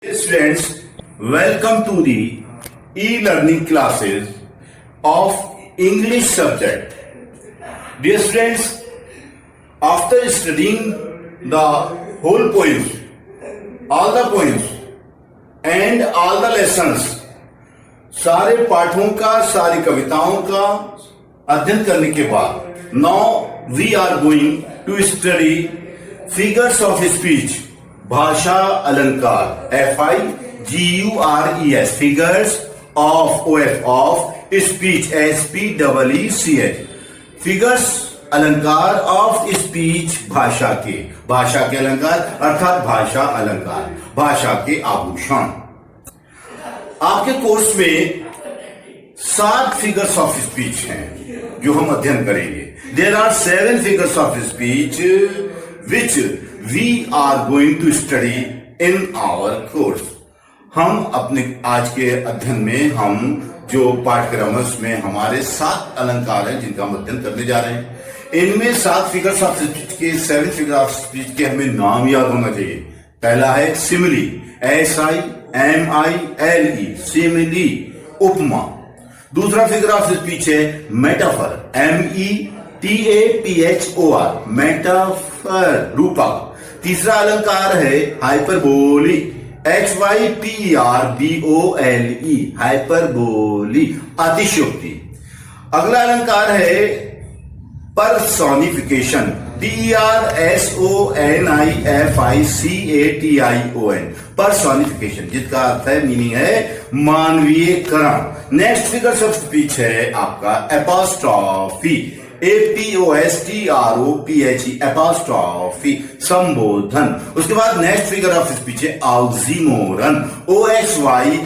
Students, welcome to the e-learning classes of English subject. Dear students, after studying the whole poems, all the poems and all the lessons, सारे पाठों का, सारी कविताओं का अध्ययन करने के बाद now we are going to study figures of speech. भाषा अलंकार FIGURES figures of speech SPEECH figures अलंकार ऑफ स्पीच भाषा के अलंकार अर्थात भाषा अलंकार भाषा के आभूषण। आपके कोर्स में 7 फिगर्स ऑफ स्पीच हैं जो हम अध्ययन करेंगे। There are 7 figures of speech which we are going to study in our course. हम अपने आज के अध्ययन में हम जो पाठ्यक्रम में हमारे 7 अलंकार हैं जिनका हम अध्ययन करने जा रहे हैं। इनमें 7 फिगर्स ऑफ स्पीच के 7 फिगर ऑफ स्पीच के हमें नाम याद होना चाहिए। पहला है सिमिली SIMILE सिमिली उपमा। दूसरा फिगर ऑफ स्पीच है मेटाफर METAPHOR मेटाफर रूपक। तीसरा अलंकार है हाइपरबोली HYPERBOLE हाइपरबोली अतिशयोक्ति। अगला अलंकार है पर्सोनिफिकेशन PERSONIFICATION पर्सोनिफिकेशन जिसका अर्थ है मीनिंग है मानवीयकरण। नेक्स्ट फिगर्स ऑफ स्पीच है आपका एपोस्ट्रॉफी APOSTROPHE एपोस्ट्रॉफी संबोधन। उसके बाद नेक्स्ट फिगर ऑफ स्पीच है ऑक्सीमोरन OXYMORON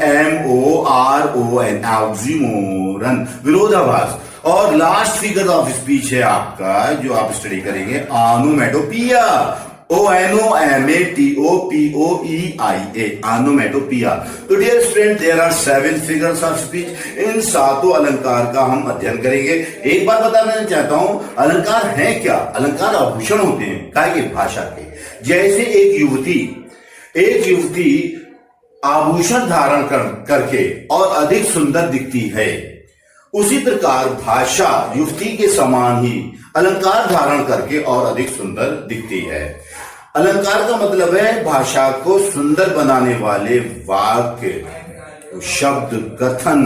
ऑक्सीमोरन विरोधाभास। और लास्ट फिगर ऑफ स्पीच है आपका जो आप स्टडी करेंगे ऑनोमेटोपिया ONOMATOPOEIA ऑनोमेटोपिया। तो dear student there are 7 figures of speech. इन 7 अलंकार का हम अध्ययन करेंगे। एक बार बताना चाहता हूं अलंकार है क्या। अलंकार आभूषण होते हैं काय के भाषा के। जैसे एक युवती आभूषण धारण करके और अधिक सुंदर दिखती है, उसी प्रकार भाषा युवती के समान ही अलंकार धारण करके और अधिक सुंदर दिखती है। अलंकार का मतलब है भाषा को सुंदर बनाने वाले वाक्य, शब्द, कथन,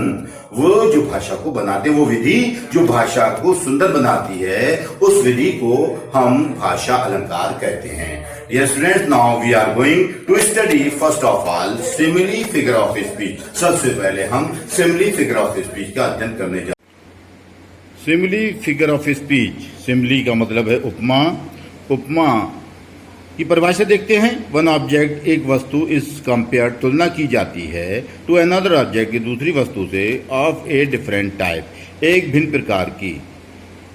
वो जो भाषा को बनाते वो विधि जो भाषा को सुंदर बनाती है उस विधि को हम भाषा अलंकार कहते हैं। Dear students, now we are going to study first of all simile figure of speech. सबसे पहले हम simile figure of speech का अध्ययन करने जा। Simile figure of speech. Simile का मतलब है उपमा। उपमा की परिभाषा देखते हैं। वन ऑब्जेक्ट एक वस्तु इज कंपेयर तुलना की जाती है टू अनदर ऑब्जेक्ट की दूसरी वस्तु से ऑफ ए डिफरेंट टाइप एक भिन्न प्रकार की।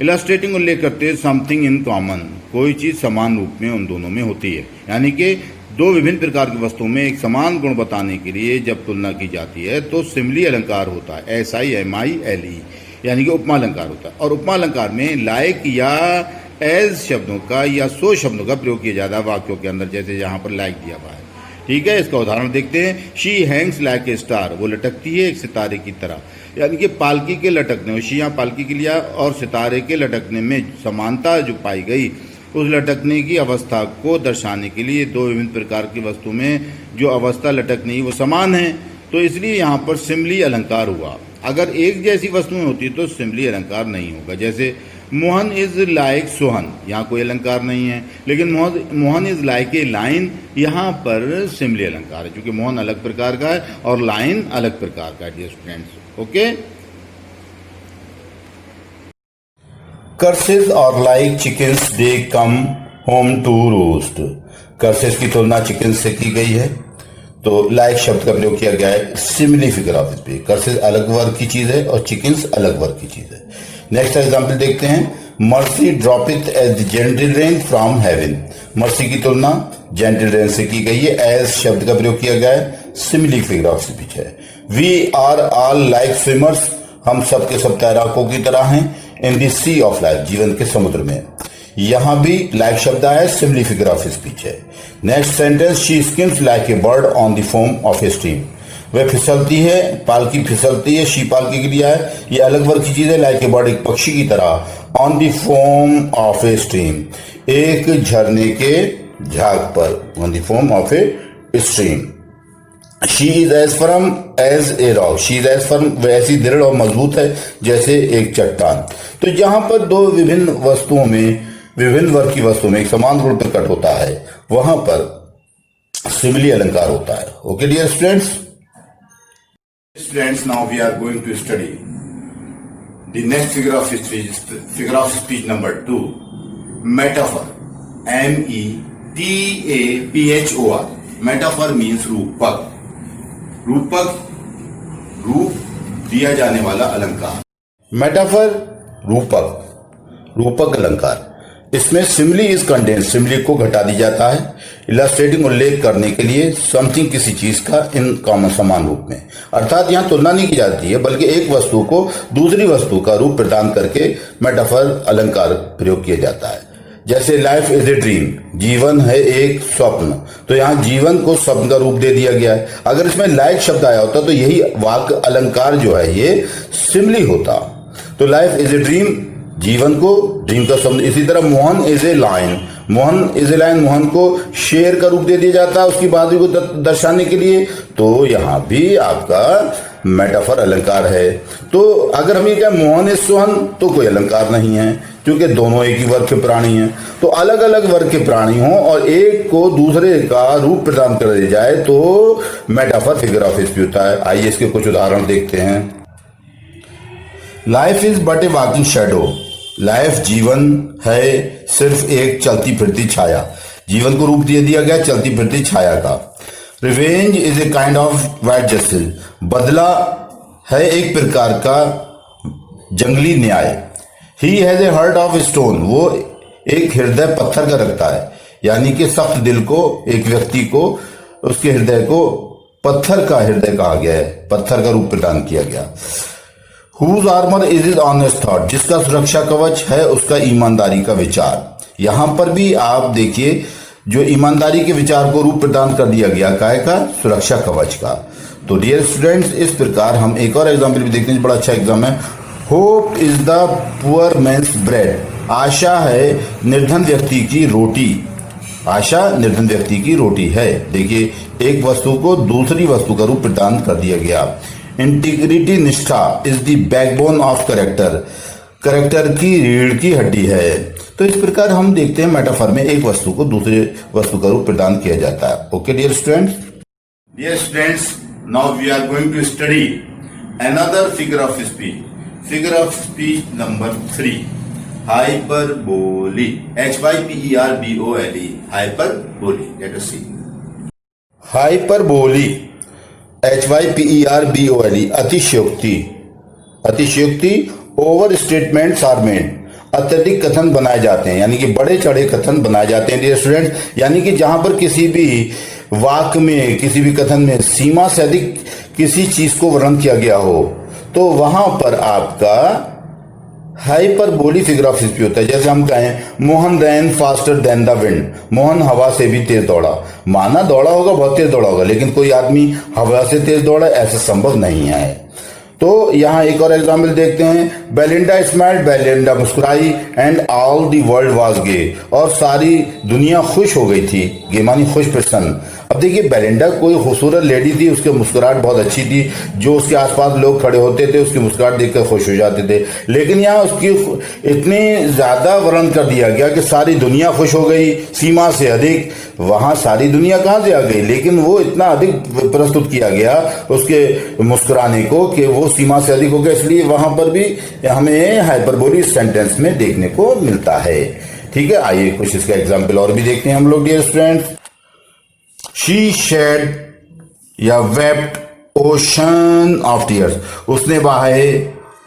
इलस्ट्रेटिंग उल्लेख करते समथिंग इन कॉमन कोई चीज समान रूप में उन दोनों में होती है। यानी कि दो विभिन्न प्रकार की वस्तुओं में एक समान गुण बताने के लिए जब तुलना की जाती है तो सिमिली अलंकार होता है SIMILE यानी कि उपमा अलंकार होता है। और उपमा अलंकार में लाइक या एज शब्दों का या सो शब्दों का प्रयोग किया जाता है वाक्यों के अंदर, जैसे यहाँ पर लाइक दिया हुआ है। ठीक है, इसका उदाहरण देखते हैं। She Hanks like a star वो लटकती है एक सितारे की तरह। यानी कि पालकी के लटकने, शी यहाँ पालकी के लिया, और सितारे के लटकने में समानता जो पाई गई उस लटकने की अवस्था को दर्शाने के लिए दो विभिन्न प्रकार की वस्तु में जो अवस्था लटकनी वो समान है, तो इसलिए यहाँ पर सिमिली अलंकार हुआ। अगर एक जैसी वस्तुएं होती तो सिमिली अलंकार नहीं होगा। जैसे मोहन इज लाइक सोहन, यहाँ कोई अलंकार नहीं है, लेकिन Mohan is like a line, यहाँ पर सिमिली अलंकार है क्योंकि मोहन अलग प्रकार का है और लाइन अलग प्रकार का है। Dear students, okay. कर्सेस और like chickens they come home to roost. Curses की तुलना चिकन से की गई है तो लाइक शब्द का प्रयोग किया गया है simile figure of speech. Curses अलग वर्ग की चीज है और चिकन्स अलग वर्ग की चीज है। नेक्स्ट एग्जाम्पल देखते हैं। Mercy droppeth as the gentle rain from heaven. Mercy की तुलना जेंटल रेन से की गई है। एज शब्द का प्रयोग किया गया है सिमिली फिगर ऑफ स्पीच है। We are all like swimmers हम सब के सब तैराकों की तरह हैं in the sea of life जीवन के समुद्र में। यहां भी लाइक शब्द है, सिमिली फिगर ऑफ स्पीच है। Next sentence, she skims like a bird on the foam of a stream. वह फिसलती है, पालकी फिसलती है, शी पालकी की क्रिया है, ये अलग वर्ग की चीज है। लाइक ए बर्ड, एक पक्षी की तरह। On the foam of a stream, एक झरने के झाग पर। On the foam of a stream. She is as firm as a rock, she is as firm, वह ऐसी दृढ़ और मजबूत है जैसे एक चट्टान। तो यहां पर दो विभिन्न वस्तुओं में, विभिन्न वर्ग की वस्तुओं में एक समान रूप में कट होता है, वहां पर सिमिली अलंकार होता है। Okay dear students, now we are going to study the next figure of speech number 2, metaphor. METAPHOR। Metaphor means रूपक। रूपक, रूप दिया जाने वाला अलंकार। मेटाफर रूपक, रूपक अलंकार। इसमें सिमिली इज कंटेन, सिमिली को घटा दी जाता है। इलस्ट्रेटिंग, उल्लेख करने के लिए, समथिंग किसी चीज का, इन कॉमन समान रूप में। अर्थात यहां तुलना नहीं की जाती है, बल्कि एक वस्तु को दूसरी वस्तु का रूप प्रदान करके मेटाफर अलंकार प्रयोग किया जाता है। जैसे लाइफ इज ए ड्रीम, जीवन है एक स्वप्न, तो यहां जीवन को स्वप्न का रूप दे दिया गया है। अगर इसमें लाइक शब्द आया होता तो यही वाक्य अलंकार जो है ये सिमिली होता। तो लाइफ इज ए ड्रीम, जीवन को ड्रीम का स्वप्न। इसी तरह Mohan is a lion, Mohan is a lion, Mohan को शेर का रूप दे दिया जाता है उसकी बहादुरी को दर्शाने के लिए। तो यहां भी आपका मेटाफर अलंकार है। तो अगर हम ये कहें मोहन इज सोहन, तो कोई अलंकार नहीं है, क्योंकि दोनों एक ही वर्ग के प्राणी हैं। तो अलग अलग वर्ग के प्राणी हों और एक को दूसरे का रूप प्रदान कर दिया जाए तो मेटाफर फिगर ऑफ स्पीच होता है। आइए इसके कुछ उदाहरण देखते हैं। Life is but A walking shadow, life जीवन है सिर्फ एक चलती फिरती छाया। जीवन को रूप दे दिया गया चलती फिरती छाया का। Revenge is a kind of white justice, बदला है एक प्रकार का जंगली न्याय। He has a heart of stone, वो एक हृदय पत्थर का रखता है, यानी कि सख्त दिल को, एक व्यक्ति को, उसके हृदय को पत्थर का हृदय कहा गया है, पत्थर का रूप प्रदान किया गया। Whose armor is his honest thought, जिसका सुरक्षा कवच है उसका ईमानदारी का विचार। यहां पर भी आप देखिए जो ईमानदारी के विचार को रूप प्रदान कर दिया गया, काय का, सुरक्षा कवच का। तो डियर स्टूडेंट्स, इस प्रकार हम एक और एग्जाम्पल भी देखते हैं, बड़ा अच्छा एग्जाम है। Hope is the poor man's bread, आशा है निर्धन व्यक्ति की रोटी। आशा निर्धन व्यक्ति की रोटी है। देखिए एक वस्तु को दूसरी वस्तु का रूप प्रदान कर दिया गया। इंटीग्रिटी, निष्ठा is the backbone of character, character की रीढ़ की हड्डी है। तो इस प्रकार हम देखते हैं मेटाफर में एक वस्तु को दूसरे वस्तु का रूप प्रदान किया जाता है। Okay dear students, now we are going to study another figure of speech, figure of speech number 3, hyperbole. HYPERBOLE, hyperbole. Let us see. Hyperbole, HYPERBOLE, अतिशयोक्ति। अतिशयोक्ति, ओवर स्टेटमेंट्स आर मेड, अत्यधिक कथन बनाए जाते हैं, यानी कि बड़े चढ़े कथन बनाए जाते हैं डियर स्टूडेंट। यानी कि जहां पर किसी भी वाक्य में, किसी भी कथन में सीमा से अधिक किसी चीज को वर्णन किया गया हो, तो वहां पर आपका हाइपरबोली फिगर ऑफ स्पीच होता है। जैसे हम कहें Mohan ran faster than the wind, Mohan हवा से भी तेज दौड़ा। माना दौड़ा होगा, बहुत तेज दौड़ा होगा, लेकिन कोई आदमी हवा से तेज दौड़ा ऐसा संभव नहीं है। तो यहां एक और एग्जाम्पल देखते हैं। बेलिंडा स्माइल्ड, बेलिंडा मुस्कुराई, and all the world was gay, और सारी दुनिया खुश हो गई थी। गे मानी खुश, प्रसन्न। अब देखिए बेलिंडा कोई खूबसूरत लेडी थी, उसकी मुस्कुराहट बहुत अच्छी थी, जो उसके आसपास लोग खड़े होते थे उसकी मुस्कुराहट देखकर खुश हो जाते थे। लेकिन यहाँ उसकी इतनी ज्यादा वर्णन कर दिया गया कि सारी दुनिया खुश हो गई, सीमा से अधिक। वहां सारी दुनिया कहां से आ गई, लेकिन वो इतना अधिक प्रस्तुत किया गया उसके मुस्कुराने को कि वो सीमा से अधिक हो गया। इसलिए वहां पर भी हमें हाइपरबोली सेंटेंस में देखने को मिलता है। ठीक है, आइए कुछ इसका एग्जाम्पल और भी देखते हैं हम लोग डियर स्टूडेंट्स। शी शेड या वेप्ट ओशन ऑफ टीयर्स, उसने बहाए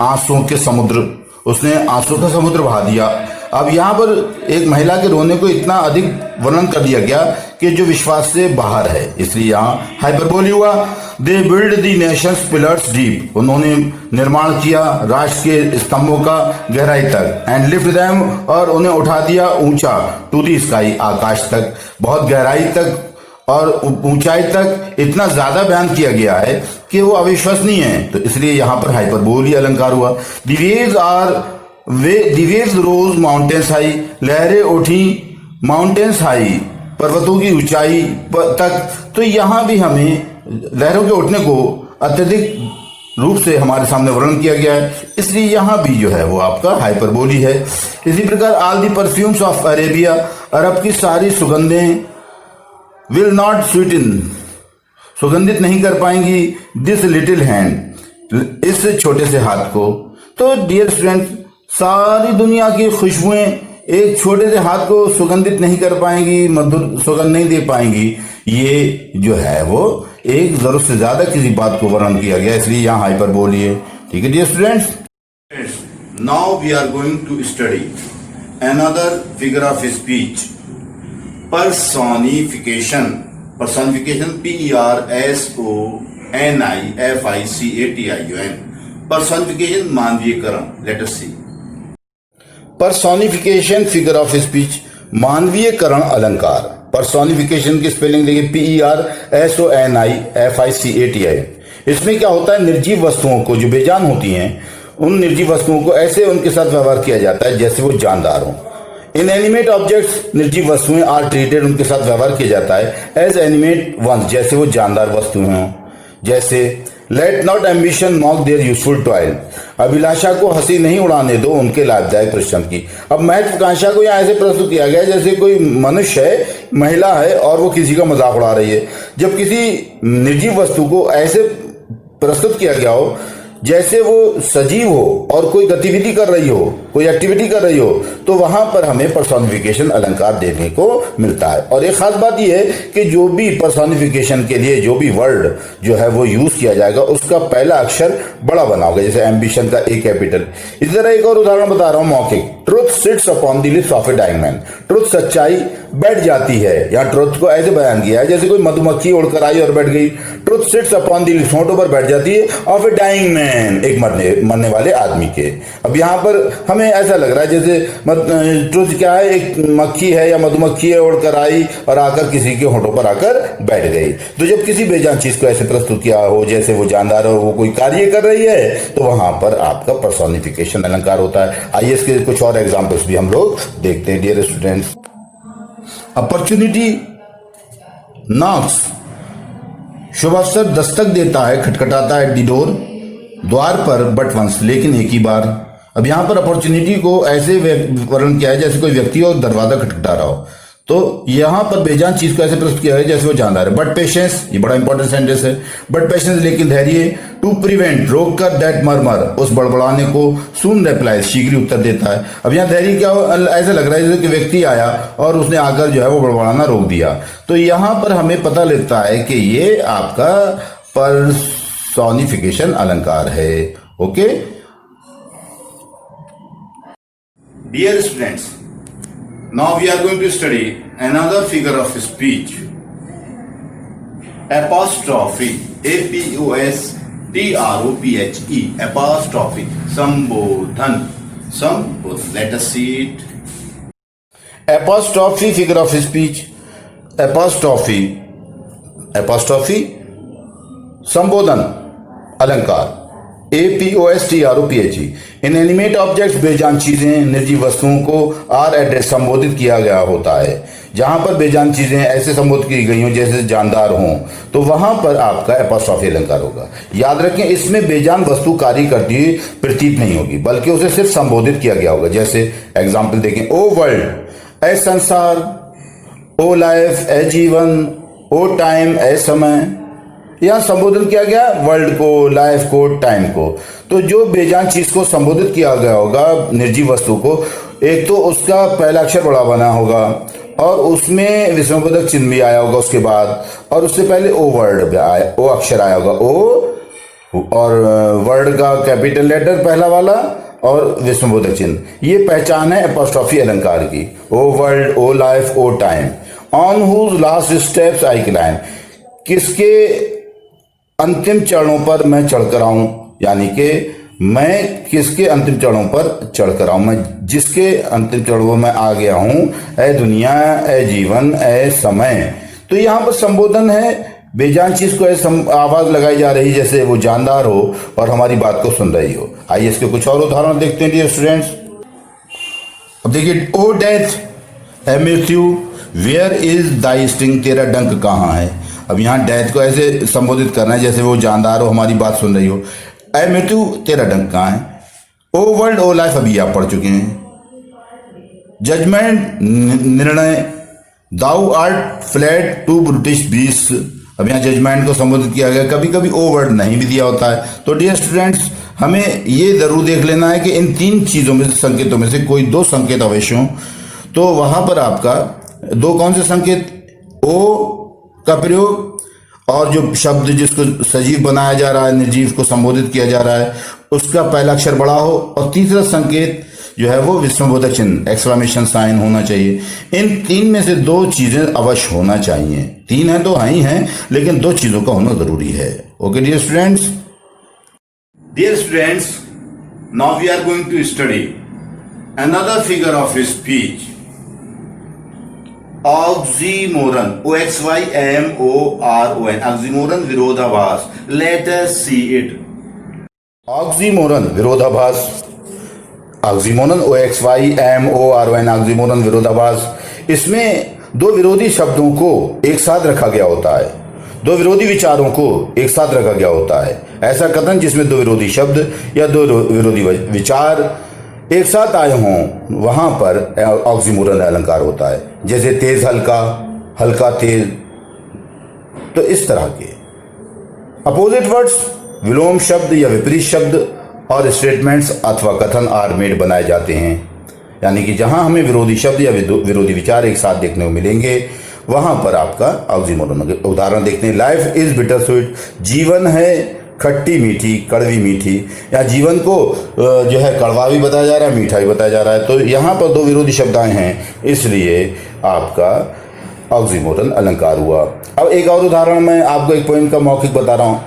आंसुओं के समुद्र, उसने आंसू का समुद्र बहा दिया। अब यहां पर एक महिला के रोने को इतना अधिक वर्णन कर दिया गया कि जो विश्वास से बाहर है, इसलिए यहाँ हाइपरबोली हुआ। They build the Nations pillars deep, उन्होंने निर्माण किया राष्ट्र के स्तंभों का गहराई तक। एंड लिफ्ट देम, और उन्हें उठा दिया ऊंचा, टू द स्काई, आकाश तक, बहुत गहराई तक और ऊंचाई तक। इतना ज्यादा बयान किया गया है कि वो अविश्वसनीय है, तो इसलिए यहाँ पर हाइपरबोली अलंकार हुआ। The waves rose mountains high, लहरें उठी माउंटेन्स हाई, पर्वतों की ऊंचाई तक। तो यहाँ भी हमें लहरों के उठने को अत्यधिक रूप से हमारे सामने वर्णन किया गया है, इसलिए यहाँ भी जो है वो आपका हाइपरबोली है। इसी प्रकार all the perfumes of Arabia, अरब की सारी सुगंधें, विल नॉट स्वीटन, सुगंधित नहीं कर पाएंगी, दिस लिटिल हैंड, इस छोटे से हाथ को। तो डियर स्टूडेंट, सारी दुनिया की खुशबुएं एक छोटे से हाथ को सुगंधित नहीं कर पाएंगी, मधुर सुगंध नहीं दे पाएंगी। ये जो है वो एक जरूरत से ज्यादा किसी बात को वर्णन किया गया, इसलिए यहाँ हाइपरबोली है। ठीक है dear students, now we are going to study another figure of speech, personification. Personification PERSONIFICATION, personification मानवीयकरण। Let us see. Personification figure of speech, मानवीयकरण अलंकार। पर्सोनिफिकेशन की स्पेलिंग देखिए, PERSONIFICATION। इसमें क्या होता है, निर्जीव वस्तुओं को जो बेजान होती हैं, उन निर्जीव वस्तुओं को ऐसे उनके साथ व्यवहार किया जाता है जैसे वो जानदार हों। इनएनिमेट ऑब्जेक्ट्स, निर्जीव वस्तुएं, आर ट्रीटेड, उनके साथ व्यवहार किया जाता है एज एनिमेट वंस, जैसे वो जानदार वस्तुएं हों। जैसे let not ambition mock their useful toil, अभिलाषा को हंसी नहीं उड़ाने दो उनके लाभदायक परिश्रम की। अब महत्वाकांक्षा को यहाँ ऐसे प्रस्तुत किया गया जैसे कोई मनुष्य है, महिला है और वो किसी का मजाक उड़ा रही है। जब किसी निर्जीव वस्तु को ऐसे प्रस्तुत किया गया हो जैसे वो सजीव हो और कोई गतिविधि कर रही हो, कोई एक्टिविटी कर रही हो, तो वहां पर हमें पर्सोनिफिकेशन अलंकार देखने को मिलता है। और एक खास बात यह है कि जो भी पर्सोनिफिकेशन के लिए जो भी वर्ड जो है वो यूज किया जाएगा, उसका पहला अक्षर बड़ा बना होगा, जैसे एम्बिशन का ए कैपिटल। इसी तरह एक और उदाहरण बता रहा हूं, मौखिक। Truth sits upon the lips of a dying man, truth सच्चाई बैठ जाती है। यहाँ ट्रुथ को ऐसे बयान किया है जैसे कोई मधुमक्खी उड़कर आई और बैठ गई। Truth sits upon the lips, होंठों पर बैठ जाती है, ऑफ ए डाइंग मैन, एक मरने वाले आदमी के। अब यहाँ पर हमें ऐसा लग रहा है जैसे ट्रुथ क्या है, एक मक्खी है या मधुमक्खी है, उड़कर आई और आकर किसी के होंठों पर आकर बैठ गई। तो जब किसी बेजान चीज को ऐसे प्रस्तुत किया हो जैसे वो जानदार हो, वो कोई कार्य कर रही है, तो वहां पर आपका पर्सोनिफिकेशन अलंकार होता है। आइए इसके कुछ और एग्जाम्पल्स भी हम लोग देखते हैं डियर स्टूडेंट्स। अपॉर्चुनिटी नॉक्स, शुभ अवसर दस्तक देता है, खटखटाता है, दी डोर, द्वार पर, बट वंस, लेकिन एक ही बार। अब यहां पर अपॉर्चुनिटी को ऐसे वर्णन किया है जैसे कोई व्यक्ति हो दरवाजा खटखटा रहा हो, तो यहां पर बेजान चीज को ऐसे प्रस्तुत किया है जैसे वो जानदार है। बट पेशेंस, ये बड़ा इंपॉर्टेंट सेंटेंस है। बट पेशेंस, लेकिन धैर्य, टू प्रिवेंट, रोक कर, दैट मरमर, उस बड़बड़ाने को, सून रिप्लाई, शीघ्र उत्तर देता है। अब यहाँ धैर्य क्या हो, ऐसा लग रहा है जैसे कि व्यक्ति आया और उसने आकर जो है वो बड़बड़ाना रोक दिया। तो यहां पर हमें पता लगता है कि ये आपका पर्सोनिफिकेशन अलंकार है। Okay dear students, now we are going to study another figure of speech, apostrophe, APOSTROPHE, apostrophe, संबोधन, let us see it. Apostrophe figure of speech, apostrophe, संबोधन अलंकार, APOSTROPHE। इनएनिमेट ऑब्जेक्ट्स, बेजान चीजें, निर्जीव वस्तुओं को आर एड्रेस संबोधित किया गया होता है। जहां पर बेजान चीजें ऐसे संबोधित की गई हों जैसे जानदार हों, तो वहां पर आपका एपोस्ट्रोफी अलंकार होगा। याद रखें, इसमें बेजान वस्तु कार्य करती हुई प्रतीत नहीं होगी, बल्कि उसे सिर्फ संबोधित किया गया होगा। जैसे एग्जाम्पल देखें, ओ वर्ल्ड, ए संसार, ओ लाइफ, ए जीवन, ओ टाइम, ए समय। यहां संबोधन किया गया वर्ल्ड को, लाइफ को, टाइम को। तो जो बेजान चीज को संबोधित किया गया होगा, निर्जीव वस्तु को, एक तो उसका पहला अक्षर बड़ा बना होगा और उसमें विस्मयबोधक चिन्ह भी आया होगा उसके बाद, और उससे पहले ओ वर्ड, ओ अक्षर आया होगा, ओ, और वर्ड का कैपिटल लेटर पहला वाला और विस्मयबोधक चिन्ह। ये पहचान है एपोस्ट्रोफी अलंकार की। O world, O life, O time. On whose last steps I climb, किसके अंतिम चरणों पर मैं चढ़कर आऊं, यानी कि मैं किसके अंतिम चरणों पर चढ़कर आऊं, मैं जिसके अंतिम चरणों में आ गया हूं, ए दुनिया, ए जीवन, ए समय। तो यहां पर संबोधन है, बेजान चीज को ऐसे आवाज लगाई जा रही जैसे वो जानदार हो और हमारी बात को सुन रही हो। आइए इसके कुछ और उदाहरण देखते हैं डियर स्टूडेंट्स। अब देखिए, ओ डेथ, ए मृत्यु, वेयर इज दाई स्टिंग, तेरा डंक कहाँ है। अब यहाँ डेथ को ऐसे संबोधित करना है जैसे वो जानदार हो, हमारी बात सुन रही हो। ए मृत्यु, तेरा डंक कहाँ है। ओ वर्ल्ड, ओ लाइफ, अभी आप पढ़ चुके हैं। जजमेंट, निर्णय, thou art fled to brutish beasts, अब यहाँ जजमेंट को संबोधित किया गया। कभी कभी ओ वर्ड नहीं भी दिया होता है। तो डियर स्टूडेंट्स, हमें ये जरूर देख लेना है कि इन तीन चीजों में से, संकेतों में से कोई दो संकेत अवश्य हों। तो वहां पर आपका दो कौन से संकेत, ओ का प्रयोग और जो शब्द जिसको सजीव बनाया जा रहा है, निर्जीव को संबोधित किया जा रहा है, उसका पहला अक्षर बड़ा हो, और तीसरा संकेत जो है वो विस्मयबोधक चिन्ह, एक्सक्लेमेशन साइन होना चाहिए। इन तीन में से दो चीजें अवश्य होना चाहिए। तीन है तो ही हैं, लेकिन दो चीजों का होना जरूरी है। Okay dear students. Dear students, now we are going to study another figure of speech, oxymoron, OXYMORON, oxymoron, विरोधाभास। Let us see it. Oxymoron, विरोधाभास। ऑक्सीमोरन, OXYMORON, ऑक्सीमोरन, विरोधाभास। इसमें दो विरोधी शब्दों को एक साथ रखा गया होता है, दो विरोधी विचारों को एक साथ रखा गया होता है। ऐसा कथन जिसमें दो विरोधी शब्द या दो विरोधी विचार एक साथ आए हों, वहां पर ऑक्सीमोरन अलंकार होता है। जैसे तेज हल्का, हल्का तेज, तो इस तरह के अपोजिट वर्ड्स, विलोम शब्द या विपरीत शब्द और स्टेटमेंट्स अथवा कथन आर मेड बनाए जाते हैं। यानी कि जहां हमें विरोधी शब्द या विरोधी विचार एक साथ देखने को मिलेंगे, वहां पर आपका ऑक्सीमोरन। उदाहरण देखते हैं, लाइफ इज बिटर स्वीट, जीवन है खट्टी मीठी, कड़वी मीठी, या जीवन को जो है कड़वा भी बताया जा रहा है, मीठा भी बताया जा रहा है। तो यहाँ पर दो विरोधी शब्द आए हैं, इसलिए आपका ऑक्सीमोरन अलंकार हुआ। अब एक और उदाहरण मैं आपको एक पॉइंट का मौखिक बता रहा हूँ,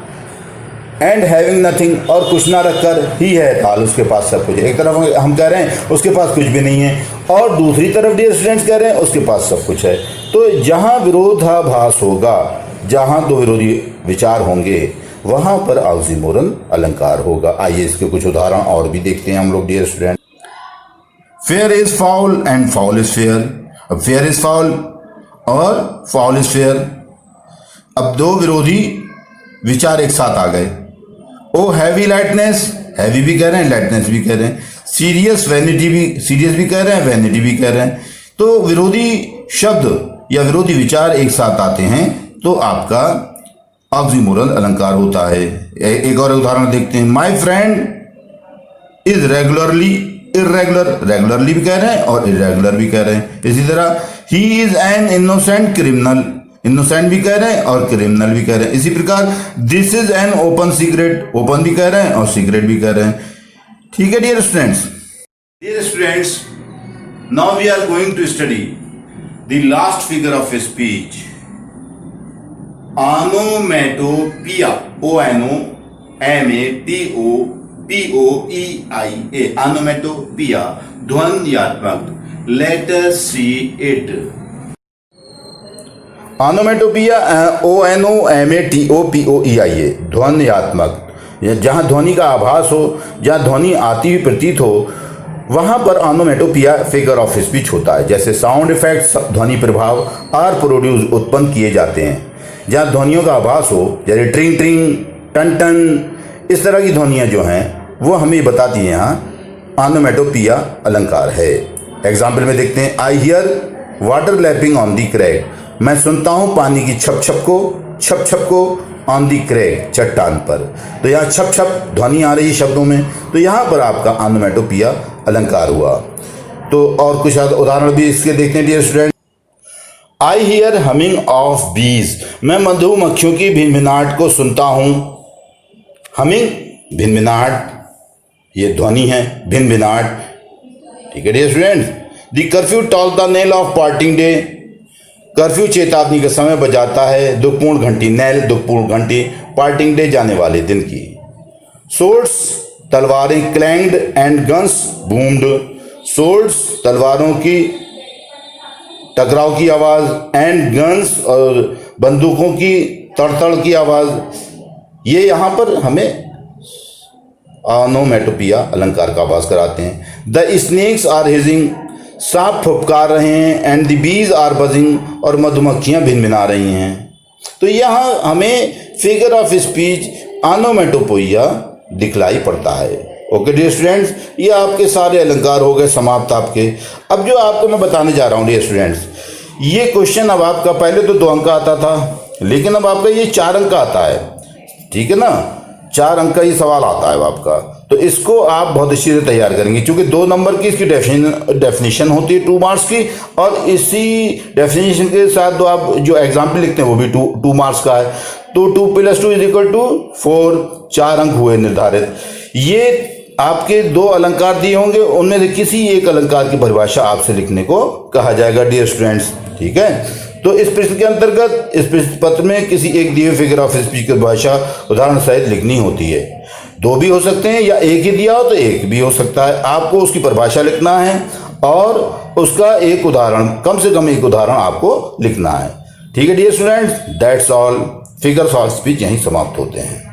एंड हैविंग नथिंग, और कुछ ना रखकर ही है ताल, उसके पास सब कुछ है। एक तरफ हम कह रहे हैं उसके पास कुछ भी नहीं है, और दूसरी तरफ डियर स्टूडेंट्स कह रहे हैं उसके पास सब कुछ है। तो जहाँ विरोधाभास होगा, जहाँ दो विरोधी विचार होंगे, वहां पर ऑक्सीमोरन अलंकार होगा। आइए इसके कुछ उदाहरण और भी देखते हैं हम लोग dear student. Fair is foul and foul is fair. अब फेयर इज फाउल और फाउल इज फेयर, अब दो विरोधी विचार एक साथ आ गए। ओ हैवी लाइटनेस, हैवी भी कह रहे हैं, लाइटनेस भी कह रहे हैं। सीरियस वैनिटी भी, सीरियस भी कह रहे हैं, वैनिटी भी कह रहे हैं। तो विरोधी शब्द या विरोधी विचार एक साथ आते हैं तो आपका ऑक्सीमोरन अलंकार होता है। एक और उदाहरण देखते हैं, my friend is regularly irregular, regularly भी कह रहे हैं और इरेगुलर भी कह रहे हैं। इसी तरह he is an innocent criminal, innocent भी कह रहे हैं और क्रिमिनल भी कह रहे हैं। इसी प्रकार this is an open secret, open भी कह रहे हैं और सीक्रेट भी कह रहे हैं। ठीक है dear students. Dear students, now we are going to study the last figure of speech, onomatopoeia, ONOMATOPOEIA, onomatopoeia, ध्वन्यात्मक। Let us see it. Onomatopoeia, ONOMATOPOEIA, ध्वन्यात्मक, जहां ध्वनि का आभास हो, जहां ध्वनि आती हुई प्रतीत हो, वहां पर ऑनोमैटोपिया फिगर ऑफ स्पीच होता है। जैसे साउंड इफेक्ट्स, ध्वनि प्रभाव आर प्रोड्यूस, उत्पन्न किए जाते हैं। जहाँ ध्वनियों का आभास हो, जैसे ट्रिंग ट्रिंग, टन टन, इस तरह की ध्वनियाँ जो हैं वो हमें बताती हैं यहाँ ऑनोमैटोपिया अलंकार है। एग्जाम्पल में देखते हैं, I hear water lapping on the crack, मैं सुनता हूँ पानी की छप छप को ऑन दी क्रैक, चट्टान पर। तो यहाँ छप छप ध्वनि आ रही है शब्दों में, तो यहाँ पर आपका ऑनोमैटोपिया अलंकार हुआ। तो और कुछ उदाहरण भी इसके देखते हैं dear student. I hear humming of bees, मैं मधुमक्खियों की भिनभिनाहट को सुनता हूँ। हमिंग, भिनभिनाहट, ये ध्वनि है, भिनभिनाहट। ठीक है dear student. The curfew toll the knell of parting day, curfew चेतावनी का समय बजाता है, दुखपूर्ण घंटी नैल, दुखपूर्ण घंटी पार्टिंग डे जाने वाले दिन की। सोर्ड्स तलवारें, क्लैंग्ड एंड गन्स बूम्ड, सोर्ड्स तलवारों की टकराव की आवाज, एंड गन्स और बंदूकों की तड़तड़ की आवाज। ये यहाँ पर हमें ऑनोमेटोपिया अलंकार का आवाज कराते हैं। द स्नेक्स आर हिजिंग, सांप फुफकार रहे हैं, and the bees are buzzing, और मधुमक्खियां भिनभिना रही हैं। तो यहाँ हमें फिगर ऑफ स्पीच ऑनोमेटोपोइया दिखलाई पड़ता है। ओके डियर स्टूडेंट्स, ये आपके सारे अलंकार हो गए समाप्त आपके। अब जो आपको मैं बताने जा रहा हूँ डियर स्टूडेंट्स, ये क्वेश्चन अब आपका पहले तो 2 अंक का आता था, लेकिन अब आपका ये 4 अंक का आता है, ठीक है ना। 4 अंक का ये सवाल आता है आपका, तो इसको आप बहुत अच्छी से तैयार करेंगे, क्योंकि 2 नंबर की इसकी डेफिनेशन होती है 2 मार्क्स की, और इसी डेफिनेशन के साथ आप जो एग्जाम्पल लिखते हैं वो भी 2 मार्क्स का है। तो 2 + 2 = 4, 4 अंक हुए निर्धारित। ये आपके 2 अलंकार दिए होंगे, उनमें से किसी एक अलंकार की परिभाषा आपसे लिखने को कहा जाएगा डियर स्टूडेंट्स, ठीक है। तो इस प्रश्न के अंतर्गत इस प्रश्न पत्र में किसी एक दिए फिगर ऑफ स्पीच की परिभाषा उदाहरण सहित लिखनी होती है। 2 भी हो सकते हैं, या एक ही दिया हो तो एक भी हो सकता है। आपको उसकी परिभाषा लिखना है और उसका एक उदाहरण, कम से कम एक उदाहरण आपको लिखना है, ठीक है dear students. That's all. Figures of speech यहीं समाप्त होते हैं।